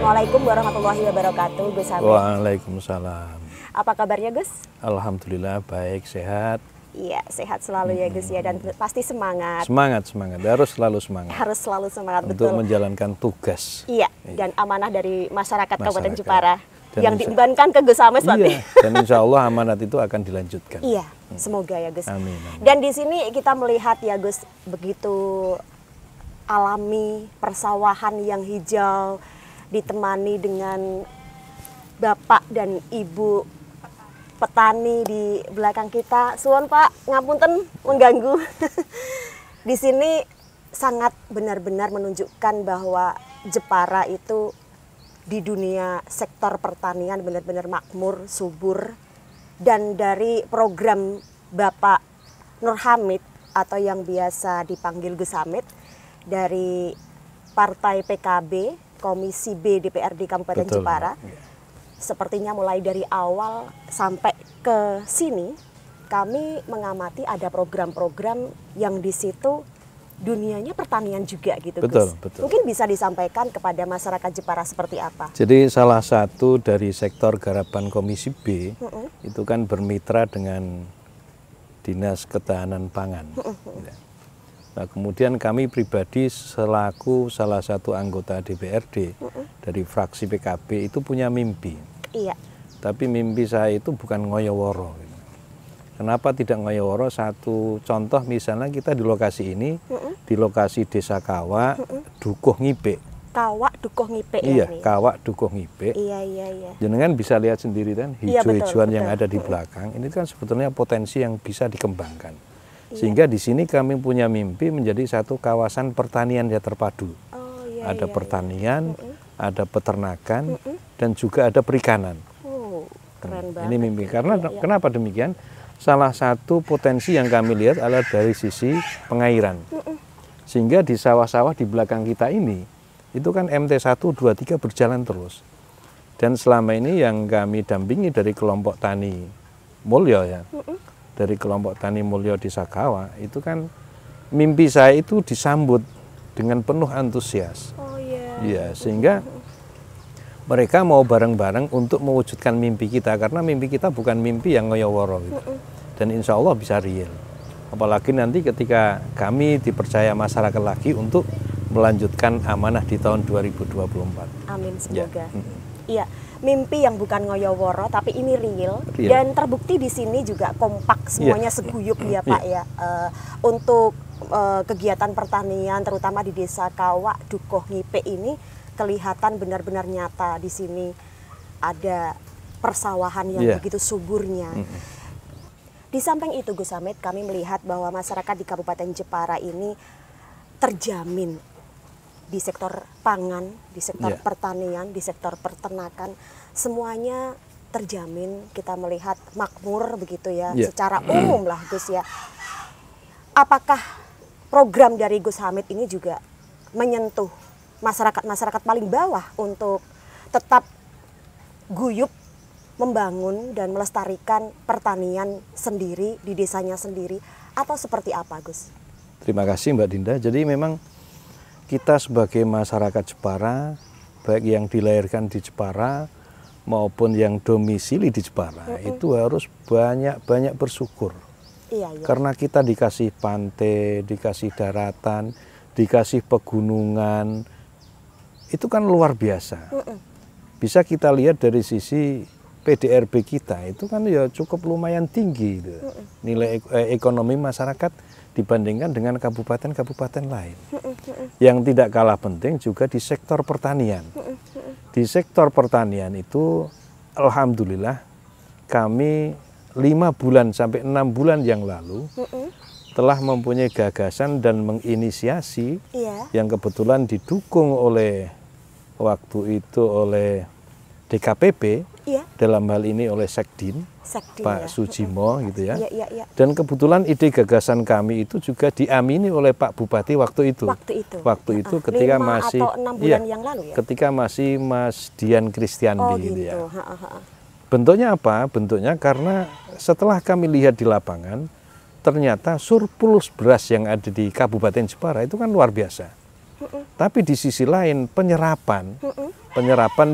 Assalamualaikum warahmatullahi wabarakatuh, Gus Hamid. Waalaikumsalam. Apa kabarnya, Gus? Alhamdulillah baik, sehat. Iya, sehat selalu ya, Gus ya, dan pasti semangat. Semangat, harus selalu semangat. Harus selalu semangat, untuk betul. menjalankan tugas. Iya, dan amanah dari masyarakat Kabupaten Masyarakat. Jepara Dan yang diembankan ke Gus Hamid, Pak. Iya, dan insya Allah amanat itu akan dilanjutkan. Iya, semoga ya, Gus. Amin, amin. Dan di sini kita melihat ya, Gus, begitu alami persawahan yang hijau, ditemani dengan bapak dan ibu petani di belakang kita. Suwon Pak, ngapunten mengganggu. Di sini sangat benar-benar menunjukkan bahwa Jepara itu di dunia sektor pertanian benar-benar makmur, subur. Dan dari program Bapak Nur Hamid atau yang biasa dipanggil Gus Hamid dari Partai PKB, Komisi B DPRD Kabupaten Betul. Jepara. Sepertinya mulai dari awal sampai ke sini kami mengamati ada program-program yang di situ dunianya pertanian juga gitu, Betul, Gus. betul. Mungkin bisa disampaikan kepada masyarakat Jepara seperti apa? Jadi salah satu dari sektor garapan Komisi B itu kan bermitra dengan Dinas Ketahanan Pangan. Ya. Nah, kemudian kami pribadi selaku salah satu anggota DPRD dari fraksi PKB itu punya mimpi. Iya. Tapi mimpi saya itu bukan ngoyoworo. Kenapa tidak ngoyoworo? Satu contoh misalnya kita di lokasi ini, di lokasi Desa Kawak, Dukuh Ngipe. Kawak Dukuh Ngipe Iya, ya. Kawak Dukuh Ngipe. Iya. Jenengan bisa lihat sendiri kan, Iya, hijau-hijauan betul, yang betul. ada di belakang. Ini kan sebetulnya potensi yang bisa dikembangkan. Sehingga di sini kami punya mimpi menjadi satu kawasan pertanian yang terpadu. Oh, iya, Ada iya, pertanian, ada peternakan, dan juga ada perikanan. Oh, keren banget. Ini mimpi. Karena Iya. kenapa demikian? Salah satu potensi yang kami lihat adalah dari sisi pengairan. Sehingga di sawah-sawah di belakang kita ini, itu kan MT 1, 2, 3 berjalan terus. Dan selama ini yang kami dampingi dari kelompok tani Mulyo ya, dari kelompok tani Mulyo di Sakawa, itu kan mimpi saya itu disambut dengan penuh antusias. Oh iya. Iya, sehingga mereka mau bareng-bareng untuk mewujudkan mimpi kita, karena mimpi kita bukan mimpi yang ngoyoworo gitu. Dan insya Allah bisa real. Apalagi nanti ketika kami dipercaya masyarakat lagi untuk melanjutkan amanah di tahun 2024. Amin, semoga. Ya. Iya, mimpi yang bukan ngoyoworo tapi ini real. Real. Dan terbukti di sini juga kompak semuanya seguyup ya Pak ya. Untuk kegiatan pertanian terutama di Desa Kawak Dukuh Ngipe ini kelihatan benar-benar nyata. Di sini ada persawahan yang begitu suburnya. Di samping itu Gus Hamid, kami melihat bahwa masyarakat di Kabupaten Jepara ini terjamin di sektor pangan, di sektor pertanian, di sektor peternakan, semuanya terjamin. Kita melihat makmur begitu ya, secara umum lah Gus ya. Apakah program dari Gus Hamid ini juga menyentuh masyarakat paling bawah untuk tetap guyup membangun dan melestarikan pertanian sendiri di desanya sendiri, atau seperti apa, Gus? Terima kasih Mbak Dinda. Jadi memang kita sebagai masyarakat Jepara, baik yang dilahirkan di Jepara maupun yang domisili di Jepara, itu harus banyak bersyukur. Iya. Karena kita dikasih pantai, dikasih daratan, dikasih pegunungan, itu kan luar biasa. Bisa kita lihat dari sisi PDRB kita, itu kan ya cukup lumayan tinggi gitu. Nilai ekonomi masyarakat dibandingkan dengan kabupaten-kabupaten lain. Yang tidak kalah penting juga di sektor pertanian. Di sektor pertanian itu alhamdulillah kami 5 bulan sampai 6 bulan yang lalu telah mempunyai gagasan dan menginisiasi yang kebetulan didukung oleh waktu itu oleh DKPP, dalam hal ini oleh Sekdin Pak Sujimo gitu ya. Dan kebetulan ide gagasan kami itu juga diamini oleh Pak Bupati waktu itu. Waktu itu ketika 5 masih atau 6 bulan yang lalu ya. Ketika masih Mas Dian Kristiandi gitu ya. ya. Bentuknya apa? Bentuknya karena setelah kami lihat di lapangan, ternyata surplus beras yang ada di Kabupaten Jepara itu kan luar biasa. Tapi di sisi lain penyerapan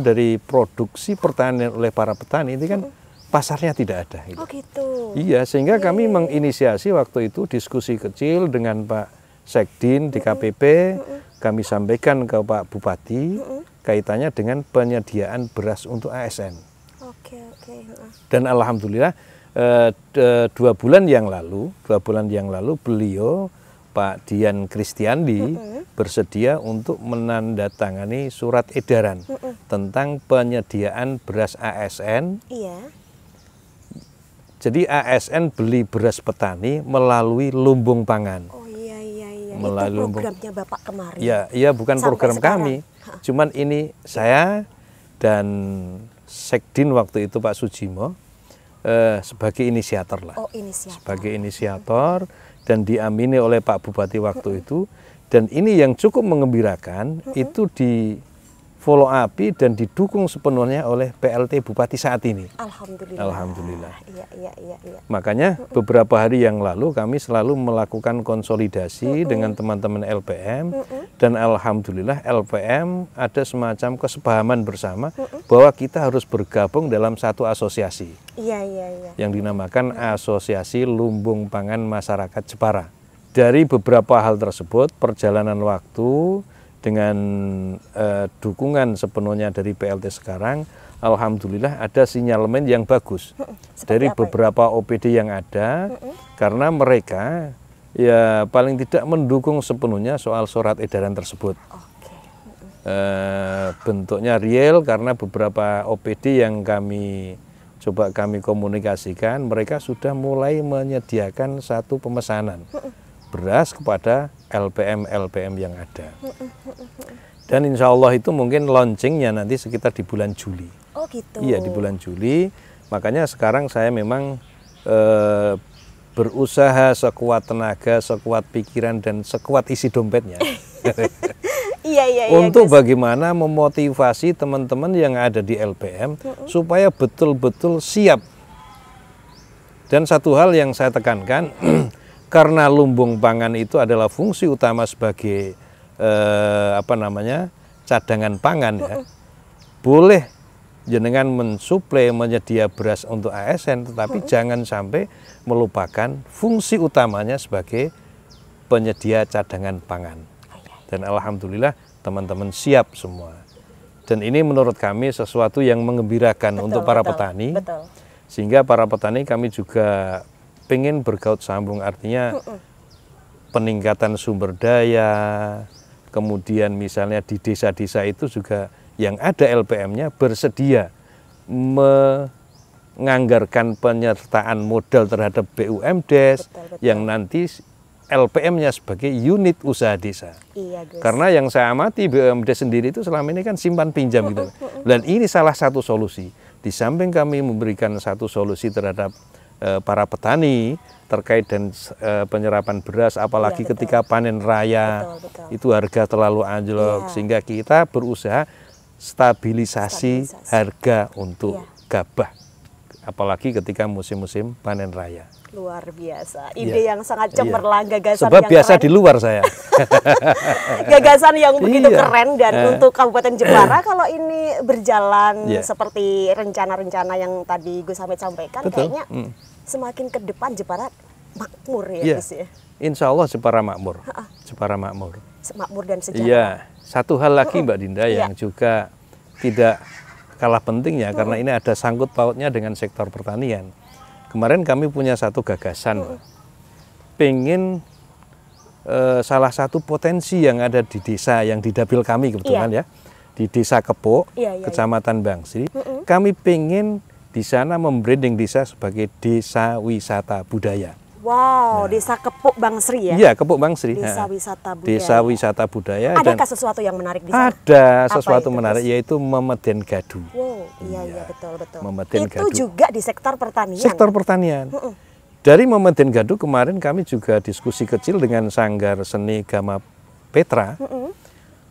dari produksi pertanian oleh para petani ini kan pasarnya tidak ada. Gitu. Oh gitu. Iya, sehingga kami menginisiasi waktu itu diskusi kecil dengan Pak Sekdin di KPP, kami sampaikan ke Pak Bupati kaitannya dengan penyediaan beras untuk ASN. Oke. Dan alhamdulillah 2 bulan yang lalu beliau Pak Dian Kristiandi bersedia untuk menandatangani surat edaran tentang penyediaan beras ASN. Iya. Jadi ASN beli beras petani melalui lumbung pangan. Oh iya. Melalui Itu programnya Bapak kemarin. Iya, bukan Sampai program sekarang. kami. Cuman ini saya dan Sekdin waktu itu Pak Sujimo sebagai inisiator lah. Oh, inisiator. Sebagai inisiator dan diamini oleh Pak Bupati waktu itu. Dan ini yang cukup mengembirakan itu di follow up dan didukung sepenuhnya oleh PLT Bupati saat ini. Alhamdulillah. Iya. Makanya beberapa hari yang lalu kami selalu melakukan konsolidasi dengan teman-teman LPM dan alhamdulillah LPM ada semacam kesepahaman bersama bahwa kita harus bergabung dalam satu asosiasi. Iya. Yang dinamakan Asosiasi Lumbung Pangan Masyarakat Jepara. Dari beberapa hal tersebut, perjalanan waktu dengan dukungan sepenuhnya dari PLT sekarang, alhamdulillah ada sinyalemen yang bagus dari beberapa OPD yang ada, karena mereka ya paling tidak mendukung sepenuhnya soal surat edaran tersebut. Bentuknya real karena beberapa OPD yang kami komunikasikan, mereka sudah mulai menyediakan satu pemesanan beras kepada LPM yang ada. Dan insya Allah itu mungkin launchingnya nanti sekitar di bulan Juli. Oh gitu. Iya, di bulan Juli. Makanya sekarang saya memang berusaha sekuat tenaga, sekuat pikiran, dan sekuat isi dompetnya. Iya. Untuk bagaimana memotivasi teman-teman yang ada di LPM supaya betul-betul siap. Dan satu hal yang saya tekankan, karena lumbung pangan itu adalah fungsi utama sebagai cadangan pangan ya. Boleh jenengan mensuplai menyedia beras untuk ASN, tetapi jangan sampai melupakan fungsi utamanya sebagai penyedia cadangan pangan. Dan alhamdulillah teman-teman siap semua. Dan ini menurut kami sesuatu yang menggembirakan untuk para petani. Betul. Sehingga para petani kami juga pengen bergaut sambung, artinya peningkatan sumber daya, kemudian misalnya di desa-desa itu juga yang ada LPM-nya bersedia menganggarkan penyertaan modal terhadap BUMDes yang nanti LPM-nya sebagai unit usaha desa. Iya, Gus. Karena yang saya amati BUMDes sendiri itu selama ini kan simpan pinjam gitu. Dan ini salah satu solusi. Di samping kami memberikan satu solusi terhadap para petani terkait dengan penyerapan beras, apalagi ketika panen raya itu harga terlalu anjlok, sehingga kita berusaha stabilisasi harga untuk gabah, apalagi ketika musim-musim panen raya. Luar biasa, ide yang sangat cemerlang, gagasan sebab yang biasa keren. Di luar saya. Gagasan yang begitu keren, dan untuk Kabupaten Jepara kalau ini berjalan seperti rencana-rencana yang tadi Gus Hamid sampaikan, kayaknya semakin ke depan Jepara makmur ya, Gus ya. Insya Allah Jepara makmur. Jepara makmur. Makmur dan sejahtera. Iya, satu hal lagi Mbak Dinda yang juga tidak kalah pentingnya, karena ini ada sangkut pautnya dengan sektor pertanian. Kemarin kami punya satu gagasan, pengen salah satu potensi yang ada di desa yang di dapil kami kebetulan ya, di Desa Kepok, Kecamatan Bangsri, kami pengen di sana membranding desa sebagai desa wisata budaya. Wow, Desa Kepok Bangsri ya? Iya, Kepok Bangsri. Desa wisata budaya. Desa wisata budaya. Adakah sesuatu yang menarik di sana? Ada sesuatu menarik, yaitu Memeden Gadu. Wow, iya betul. Memeden itu Gadu. juga di sektor pertanian. Sektor pertanian. Dari Memeden Gadu kemarin kami juga diskusi kecil dengan Sanggar Seni Gama Petra.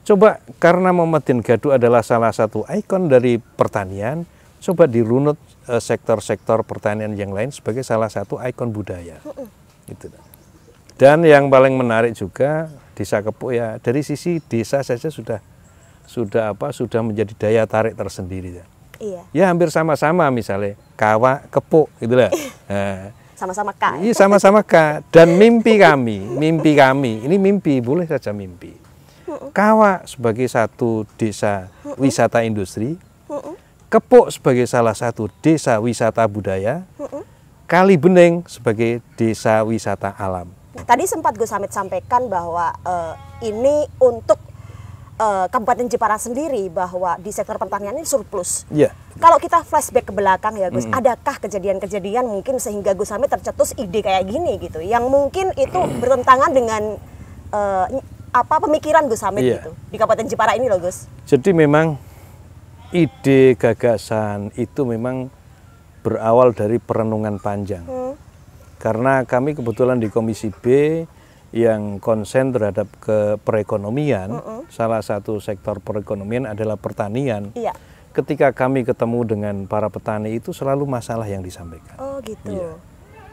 Coba, karena Memeden Gadu adalah salah satu ikon dari pertanian, coba dirunut sektor-sektor pertanian yang lain sebagai salah satu ikon budaya. Gitu. Dan yang paling menarik juga Desa Kepuk ya, dari sisi desa saja sudah menjadi daya tarik tersendiri ya. Iya. Ya hampir sama-sama, misalnya Kawak, Kepuk gitulah. Nah, Sama-sama K. iya sama-sama K. Dan mimpi kami, ini mimpi, boleh saja mimpi. Kawak sebagai satu desa wisata industri, Kepuk sebagai salah satu desa wisata budaya, Kalibening sebagai desa wisata alam. Tadi sempat Gus Hamid sampaikan bahwa ini untuk Kabupaten Jepara sendiri, bahwa di sektor pertanian ini surplus. Iya. Kalau kita flashback ke belakang ya Gus, adakah kejadian-kejadian mungkin sehingga Gus Hamid tercetus ide kayak gini gitu, yang mungkin itu bertentangan dengan pemikiran Gus Hamid gitu di Kabupaten Jepara ini loh Gus? Jadi memang ide gagasan itu memang berawal dari perenungan panjang. Karena kami kebetulan di Komisi B yang konsen terhadap perekonomian, salah satu sektor perekonomian adalah pertanian. Iya. Ketika kami ketemu dengan para petani itu selalu masalah yang disampaikan. Oh gitu. Iya.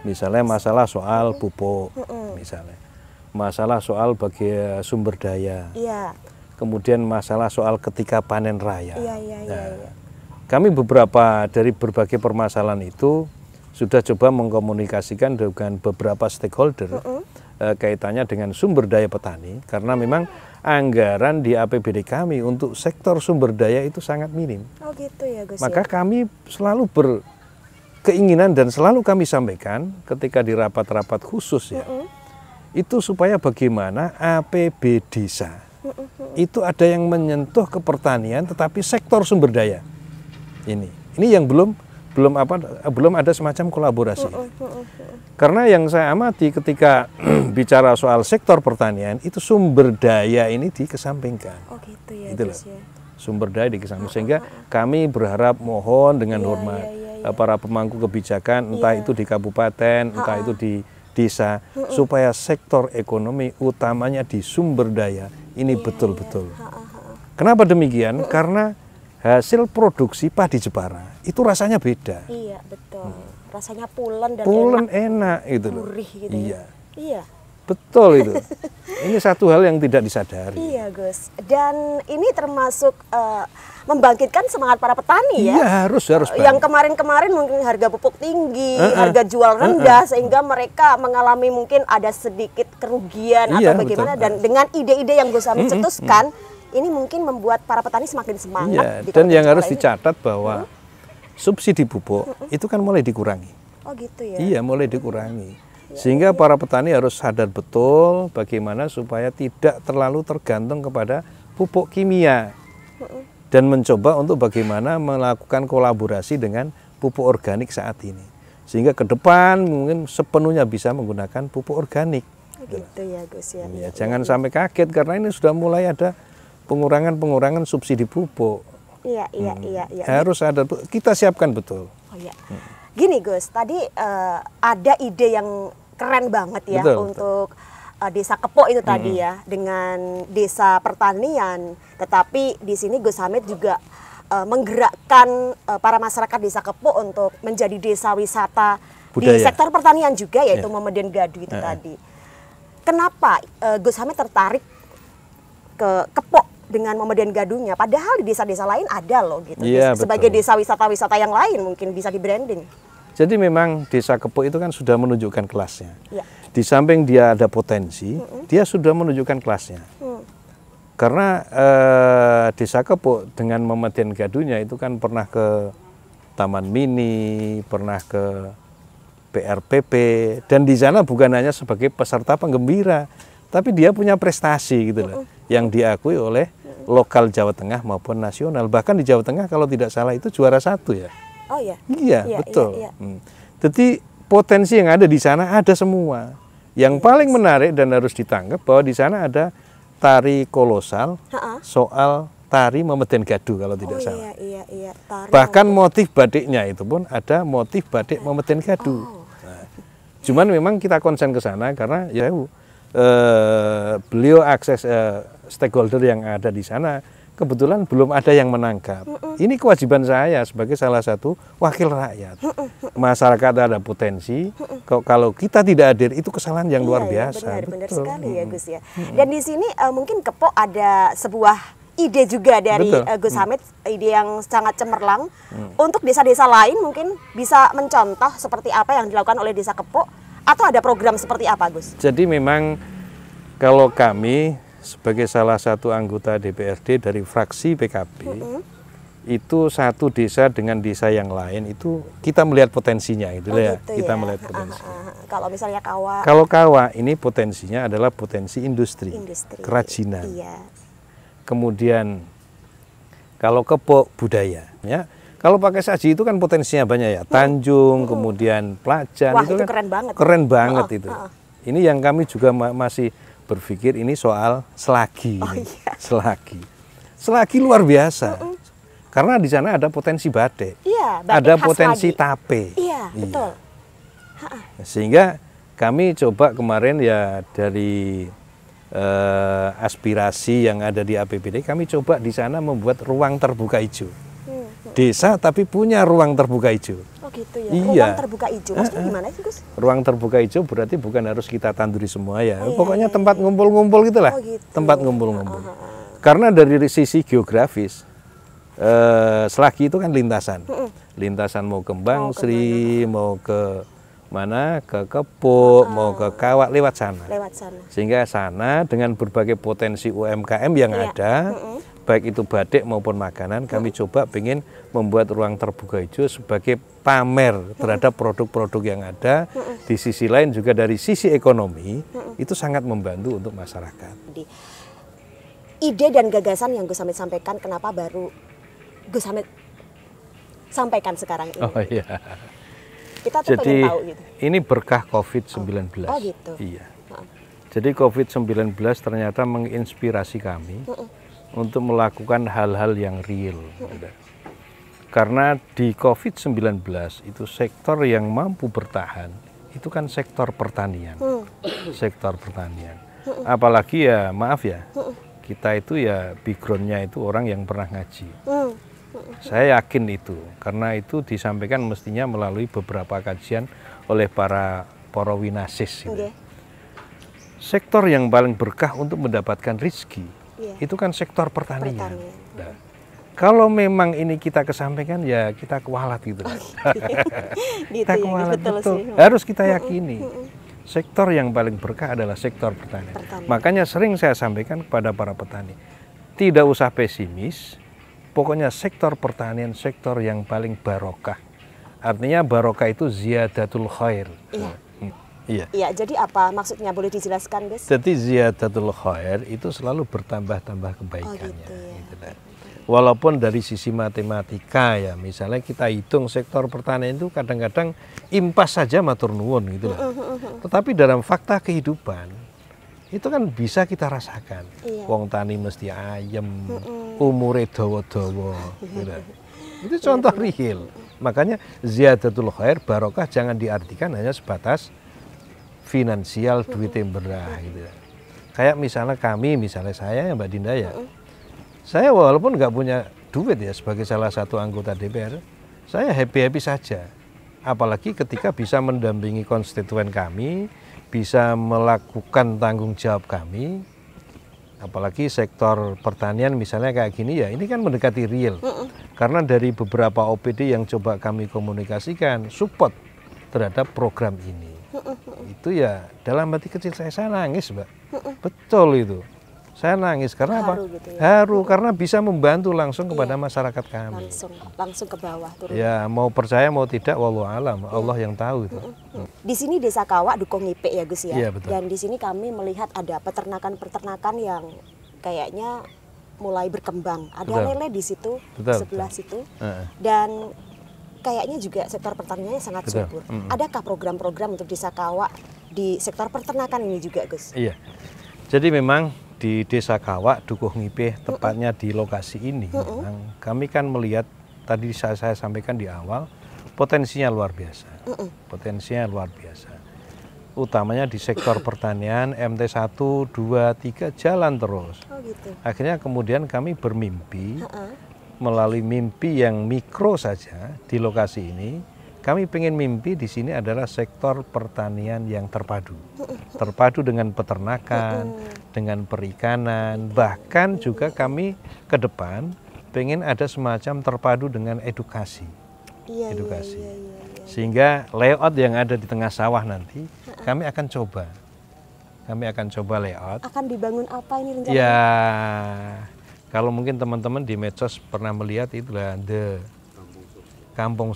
Misalnya masalah soal pupuk, misalnya masalah soal bagi sumber daya. Iya. Kemudian masalah soal ketika panen raya. Iya. Kami beberapa dari berbagai permasalahan itu sudah coba mengkomunikasikan dengan beberapa stakeholder kaitannya dengan sumber daya petani, karena memang anggaran di APBD kami untuk sektor sumber daya itu sangat minim. Oh gitu ya Gus. Maka kami selalu berkeinginan dan selalu kami sampaikan ketika di rapat-rapat khusus ya, itu supaya bagaimana APB desa itu ada yang menyentuh ke pertanian tetapi sektor sumber daya. Ini yang belum ada semacam kolaborasi. Karena yang saya amati ketika bicara soal sektor pertanian itu sumber daya ini dikesampingkan. Oh gitu ya. Itulah. Gus ya. Sumber daya dikesampingkan, sehingga kami berharap mohon dengan hormat para pemangku kebijakan, entah itu di kabupaten, entah itu di desa, supaya sektor ekonomi utamanya di sumber daya ini betul-betul. Kenapa demikian? Karena hasil produksi padi Jepara itu rasanya beda. Iya betul. Rasanya pulen dan enak gitu loh. Gurih gitu. Iya. Betul itu. Ini satu hal yang tidak disadari. Iya Gus. Dan ini termasuk membangkitkan semangat para petani ya. Iya harus. Yang kemarin-kemarin mungkin harga pupuk tinggi, harga jual rendah, sehingga mereka mengalami mungkin ada sedikit kerugian atau bagaimana. Betul. Dan dengan ide-ide yang Gus Hamid cetuskan, ini mungkin membuat para petani semakin semangat. Dan yang harus dicatat bahwa subsidi pupuk itu kan mulai dikurangi. Oh gitu ya. Iya, mulai dikurangi. Sehingga para petani harus sadar betul bagaimana supaya tidak terlalu tergantung kepada pupuk kimia. Dan mencoba untuk bagaimana melakukan kolaborasi dengan pupuk organik saat ini. Sehingga ke depan mungkin sepenuhnya bisa menggunakan pupuk organik. Gitu ya Gus ya. Ya, jangan sampai kaget karena ini sudah mulai ada pengurangan subsidi pupuk. Iya. Harus ada, kita siapkan betul. Oh iya. Gini Gus, tadi ada ide yang keren banget ya untuk desa Kepuk itu tadi ya, dengan desa pertanian. Tetapi di sini Gus Hamid juga menggerakkan para masyarakat desa Kepuk untuk menjadi desa wisata budaya di sektor pertanian juga, yaitu Memeden Gadu itu tadi. Kenapa Gus Hamid tertarik ke Kepuk dengan Memeden Gadunya, padahal di desa-desa lain ada loh gitu. Sebagai desa wisata-wisata yang lain mungkin bisa di branding. Jadi memang desa Kepuk itu kan sudah menunjukkan kelasnya. Di samping dia ada potensi, dia sudah menunjukkan kelasnya. Karena desa Kepuk dengan Memeden Gadunya itu kan pernah ke Taman Mini, pernah ke PRPP, dan di sana bukan hanya sebagai peserta penggembira, tapi dia punya prestasi gitu loh, yang diakui oleh lokal Jawa Tengah maupun nasional. Bahkan di Jawa Tengah kalau tidak salah itu juara 1 ya. Oh ya. Iya, betul. Jadi potensi yang ada di sana ada semua. Yang paling menarik dan harus ditangkap bahwa di sana ada tari kolosal soal tari Memeden Gadu kalau tidak salah. Iya. Bahkan motif batiknya itu pun ada motif batik Memeden Gadu. Nah, cuman memang kita konsen ke sana karena beliau akses stakeholder yang ada di sana kebetulan belum ada yang menangkap. Ini kewajiban saya sebagai salah satu wakil rakyat. Masyarakat ada potensi, kalau kita tidak hadir itu kesalahan yang luar biasa. Benar sekali ya Gus ya. Dan di sini mungkin Kepo ada sebuah ide juga dari Gus Hamid, ide yang sangat cemerlang untuk desa-desa lain mungkin bisa mencontoh seperti apa yang dilakukan oleh Desa Kepo, atau ada program seperti apa Gus? Jadi memang kalau kami sebagai salah satu anggota DPRD dari fraksi PKB, itu satu desa dengan desa yang lain itu kita melihat potensinya itu ya. Kita melihat potensi. Kalau misalnya Kawa. Kalau Kawa ini potensinya adalah potensi industri. Kerajinan. Iya. Kemudian kalau Kepo budaya, ya. Kalau pakai saji itu kan potensinya banyak ya. Tanjung, kemudian Pelajan. Wah, itu kan keren banget. Keren banget itu. Ini yang kami juga masih berpikir ini soal selagi. Selagi luar biasa. Karena di sana ada potensi batik. Iya, batik ada khas potensi lagi. tape. Iya, betul. Sehingga kami coba kemarin ya dari aspirasi yang ada di APBD, kami coba di sana membuat ruang terbuka hijau. Desa tapi punya ruang terbuka hijau. Oh gitu ya. Iya. Ruang terbuka hijau. Maksudnya gimana sih Gus? Ruang terbuka hijau berarti bukan harus kita tanduri semua ya. Pokoknya tempat ngumpul-ngumpul gitulah. Gitu. Tempat ngumpul-ngumpul. Karena dari sisi geografis, Selagi itu kan lintasan. Lintasan mau ke Bangsri, mau ke mana, ke Kepo, mau ke Kawak, lewat sana. Sehingga sana dengan berbagai potensi UMKM yang ada, baik itu batik maupun makanan, kami coba ingin membuat ruang terbuka hijau sebagai pamer terhadap produk-produk yang ada. Di sisi lain juga dari sisi ekonomi, itu sangat membantu untuk masyarakat. Ide dan gagasan yang Gus Hamid sampaikan, kenapa baru Gus Hamid sampaikan sekarang ini? Oh iya. Kita tuh jadi pengen tahu gitu. Ini berkah COVID-19. Oh gitu. Iya. Jadi COVID-19 ternyata menginspirasi kami untuk melakukan hal-hal yang real. Karena di COVID-19 itu sektor yang mampu bertahan itu kan sektor pertanian. Sektor pertanian. Apalagi ya maaf ya, kita itu ya background-nya itu orang yang pernah ngaji. Saya yakin itu, karena itu disampaikan mestinya melalui beberapa kajian oleh para winasis. Gitu. Sektor yang paling berkah untuk mendapatkan rezeki, itu kan sektor pertanian. Nah, kalau memang ini kita kesampaikan, ya kita kualat gitu. Kita kualat, betul. Harus kita yakini. Sektor yang paling berkah adalah sektor pertanian. Makanya sering saya sampaikan kepada para petani, tidak usah pesimis. Pokoknya sektor pertanian sektor yang paling barokah. Artinya barokah itu ziyadatul khair. Iya. Iya, jadi apa maksudnya, boleh dijelaskan, Gus? Jadi ziyadatul khair itu selalu bertambah-tambah kebaikannya. Oh, gitu ya. Gitu. Walaupun dari sisi matematika ya, misalnya kita hitung sektor pertanian itu kadang-kadang impas saja matur nuwun gitu. Tetapi dalam fakta kehidupan itu kan bisa kita rasakan. Wong tani mesti ayem, umure dawa-dawa. Gitu. Itu contoh real. Makanya ziyadatul khair, barokah jangan diartikan hanya sebatas finansial, duit yang berah gitu. Kayak misalnya kami, misalnya saya Mbak Dinda ya. Saya walaupun nggak punya duit ya sebagai salah satu anggota DPR, saya happy-happy saja. Apalagi ketika bisa mendampingi konstituen kami, bisa melakukan tanggung jawab kami, apalagi sektor pertanian misalnya kayak gini ya, ini kan mendekati real. Karena dari beberapa OPD yang coba kami komunikasikan, support terhadap program ini. Itu ya dalam hati kecil saya nangis, Mbak. Betul itu. Saya nangis karena apa? Gitu ya? Haru karena bisa membantu langsung kepada masyarakat kami. Langsung ke bawah turun. Ya, mau percaya mau tidak wallahu alam, Allah yang tahu itu. Di sini Desa Kawak Dukuh Ngipe ya Gus ya. Iya, betul. Dan di sini kami melihat ada peternakan-peternakan yang kayaknya mulai berkembang. Ada lele di situ, sebelah situ. Dan kayaknya juga sektor pertaniannya sangat subur. Adakah program-program untuk Desa Kawak di sektor peternakan ini juga, Gus? Iya. Jadi memang di Desa Kawak Dukuh Ngipe, tepatnya di lokasi ini, memang kami kan melihat tadi saya sampaikan di awal, potensinya luar biasa. Potensinya luar biasa. utamanya di sektor pertanian, MT1, 2, 3 jalan terus. Oh gitu. Akhirnya kemudian kami bermimpi, melalui mimpi yang mikro saja di lokasi ini, kami pengen mimpi di sini adalah sektor pertanian yang terpadu. Terpadu dengan peternakan, dengan perikanan, bahkan juga kami ke depan pengen ada semacam terpadu dengan edukasi. Edukasi. Sehingga layout yang ada di tengah sawah nanti, kami akan coba. Kami akan coba layout. Akan dibangun apa ini rencananya? Ya, kalau mungkin teman-teman di medsos pernah melihat itulah The Kampung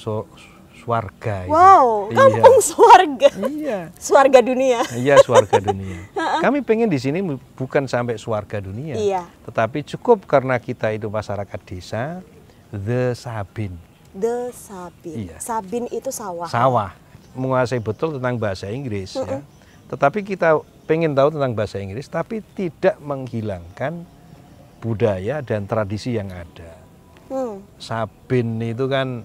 Swarga. Wow, itu. kampung swarga. Iya. Swarga dunia. Iya, swarga dunia. Kami pengen di sini bukan sampai swarga dunia, tetapi cukup karena kita itu masyarakat desa, The Sabin. The Sabin. Iya. Sabin itu sawah. Sawah. Menguasai betul tentang bahasa Inggris. Ya. Tetapi kita pengen tahu tentang bahasa Inggris, tapi tidak menghilangkan budaya dan tradisi yang ada. Sabin itu kan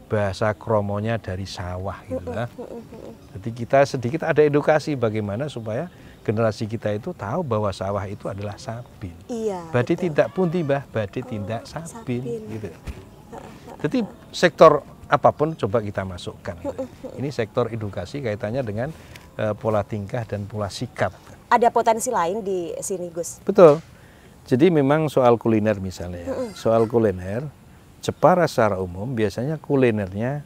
bahasa kromonya dari sawah gitu lah. Jadi kita sedikit ada edukasi bagaimana supaya generasi kita itu tahu bahwa sawah itu adalah sabin. Iya. Badi tidak punti mbah, badi tidak sabin gitu. Jadi sektor apapun coba kita masukkan. Gitu. Ini sektor edukasi kaitannya dengan pola tingkah dan pola sikap. Ada potensi lain di sini, Gus? Betul. Jadi memang soal kuliner misalnya, soal kuliner, Jepara secara umum biasanya kulinernya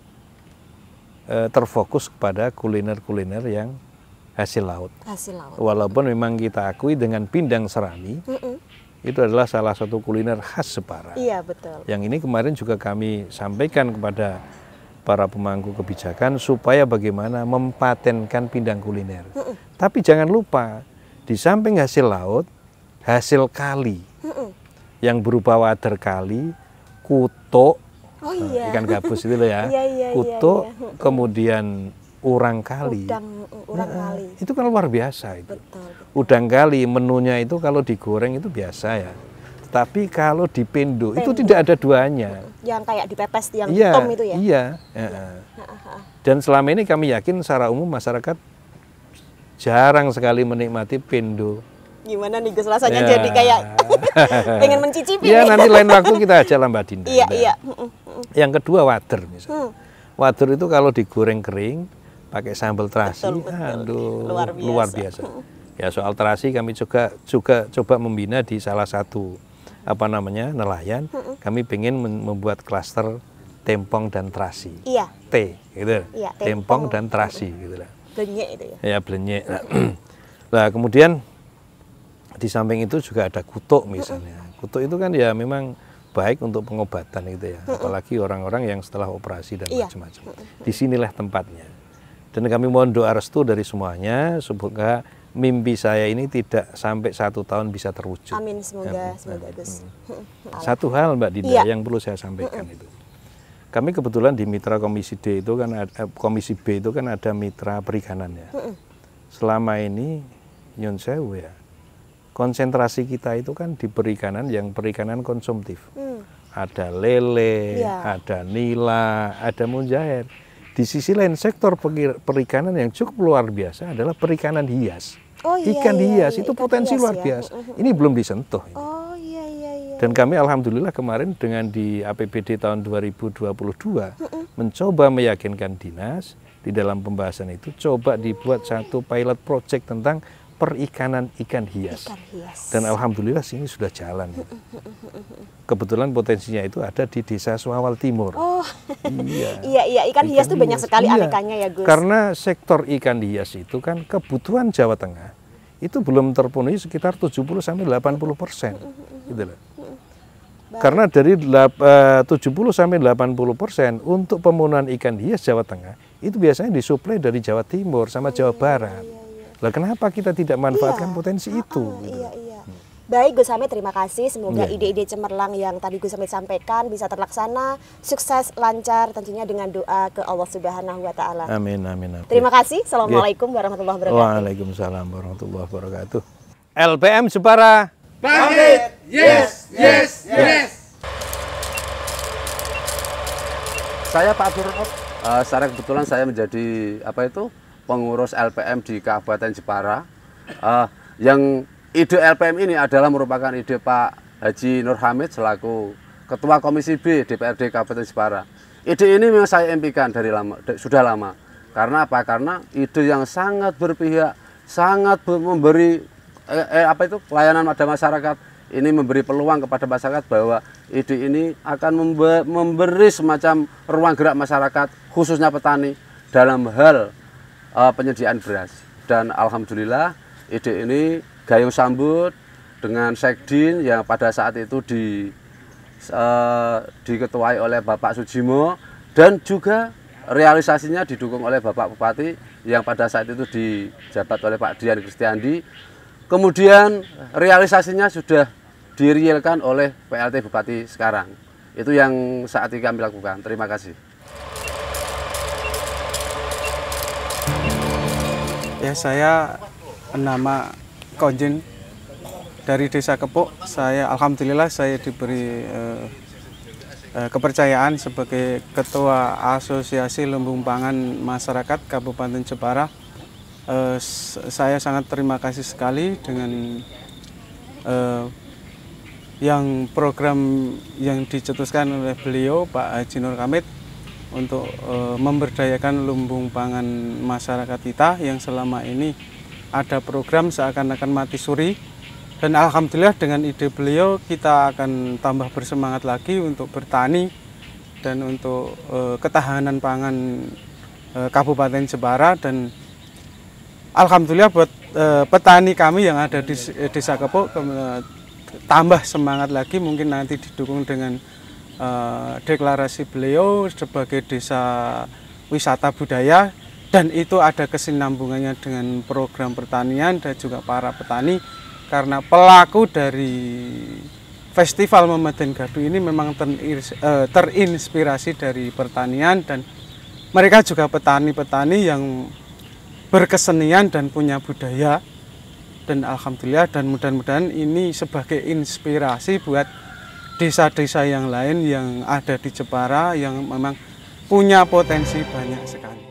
terfokus kepada kuliner-kuliner yang hasil laut. Hasil laut. Walaupun memang kita akui dengan pindang serani, itu adalah salah satu kuliner khas Jepara. Iya, betul. Yang ini kemarin juga kami sampaikan kepada para pemangku kebijakan supaya bagaimana mempatenkan pindang kuliner. Tapi jangan lupa, di samping hasil laut, hasil kali yang berupa wader kali, kuto, ikan gabus itu loh ya, kuto, kemudian urang kali. Urang kali. Itu kan luar biasa itu. Betul. Udang kali menunya itu kalau digoreng itu biasa ya. Tapi kalau di pendo itu tidak ada duanya. Yang kayak dipepes yang hitam itu ya? Iya. Dan selama ini kami yakin secara umum masyarakat jarang sekali menikmati pendo. Gimana nih Gus rasanya jadi kayak pengen mencicipi. Iya, nanti lain waktu kita ajak lah Mbak Dinda. Iya. Yang kedua wader misalnya. Wader itu kalau digoreng kering pakai sambal terasi, aduh luar biasa. Ya soal terasi kami juga coba membina di salah satu nelayan. Kami pengen membuat klaster tempong dan terasi. Iya. T gitu. Iya, tempong dan terasi gitu lah. Blenyek itu ya. Ya blenyek. Nah, kemudian di samping itu juga ada kutuk misalnya. Kutuk itu kan ya memang baik untuk pengobatan gitu ya. Apalagi orang-orang yang setelah operasi dan macam-macam. Disinilah tempatnya. Dan kami mohon doa restu dari semuanya semoga mimpi saya ini tidak sampai 1 tahun bisa terwujud. Amin, semoga Gus. Satu hal Mbak Dinda yang perlu saya sampaikan itu. Kami kebetulan di Mitra Komisi D itu kan Komisi B itu kan ada mitra perikanan ya. Selama ini nyun sewu ya. Konsentrasi kita itu kan di perikanan yang perikanan konsumtif. Ada lele, ada nila, ada mujair. Di sisi lain sektor perikanan yang cukup luar biasa adalah perikanan hias. Ikan hias itu potensi luar biasa. Ini belum disentuh. Dan kami alhamdulillah kemarin dengan di APBD tahun 2022 mencoba meyakinkan dinas di dalam pembahasan itu coba dibuat satu pilot project tentang perikanan ikan hias. Dan alhamdulillah sini sudah jalan. Kebetulan potensinya itu ada di Desa Suawal Timur. Iya, ikan hias itu banyak sekali anekannya ya Gus. Karena sektor ikan hias itu kan kebutuhan Jawa Tengah itu belum terpenuhi sekitar 70-80%. Gitu loh. Karena dari 70-80% untuk pemenuhan ikan hias Jawa Tengah itu biasanya disuplai dari Jawa Timur sama Jawa Barat. Lah kenapa kita tidak manfaatkan potensi itu? Iya. Baik Gus Hamid, terima kasih. Semoga ide-ide cemerlang yang tadi Gus Hamid sampaikan bisa terlaksana, sukses, lancar, tentunya dengan doa ke Allah Subhanahu wa Ta'ala. Amin. Terima kasih. Assalamualaikum warahmatullahi wabarakatuh. Waalaikumsalam warahmatullahi wabarakatuh. LPM Jepara. Pamit. Yes. Saya Pak Abdul Secara kebetulan saya menjadi pengurus LPM di Kabupaten Jepara. Yang ide LPM ini adalah merupakan ide Pak Haji Nur Hamid selaku Ketua Komisi B DPRD Kabupaten Jepara. Ide ini memang saya impikan sudah lama. Karena apa? Karena ide yang sangat berpihak, sangat memberi pelayanan pada masyarakat. Ini memberi peluang kepada masyarakat bahwa ide ini akan memberi semacam ruang gerak masyarakat, khususnya petani, dalam hal penyediaan beras. Dan alhamdulillah ide ini gayung sambut dengan Sekdin yang pada saat itu diketuai oleh Bapak Sujimo, dan juga realisasinya didukung oleh Bapak Bupati yang pada saat itu dijabat oleh Pak Dian Kristiandi. Kemudian realisasinya sudah direalkan oleh PLT Bupati sekarang. Itu yang saat ini kami lakukan. Terima kasih. Ya, saya nama Konjin dari Desa Kepuk. Alhamdulillah saya diberi kepercayaan sebagai Ketua Asosiasi Lumbung Pangan Masyarakat Kabupaten Jepara. Saya sangat terima kasih sekali dengan yang program yang dicetuskan oleh beliau Pak Haji Nur Hamid untuk memberdayakan lumbung pangan masyarakat kita yang selama ini ada program seakan-akan mati suri. Dan alhamdulillah dengan ide beliau kita akan tambah bersemangat lagi untuk bertani dan untuk ketahanan pangan Kabupaten Jepara. Dan alhamdulillah buat petani kami yang ada di Desa Kepuk tambah semangat lagi, mungkin nanti didukung dengan deklarasi beliau sebagai desa wisata budaya, dan itu ada kesinambungannya dengan program pertanian dan juga para petani, karena pelaku dari Festival Mematen Gaduh ini memang terinspirasi dari pertanian, dan mereka juga petani-petani yang berkesenian dan punya budaya. Dan alhamdulillah, dan mudah-mudahan ini sebagai inspirasi buat desa-desa yang lain yang ada di Jepara yang memang punya potensi banyak sekali.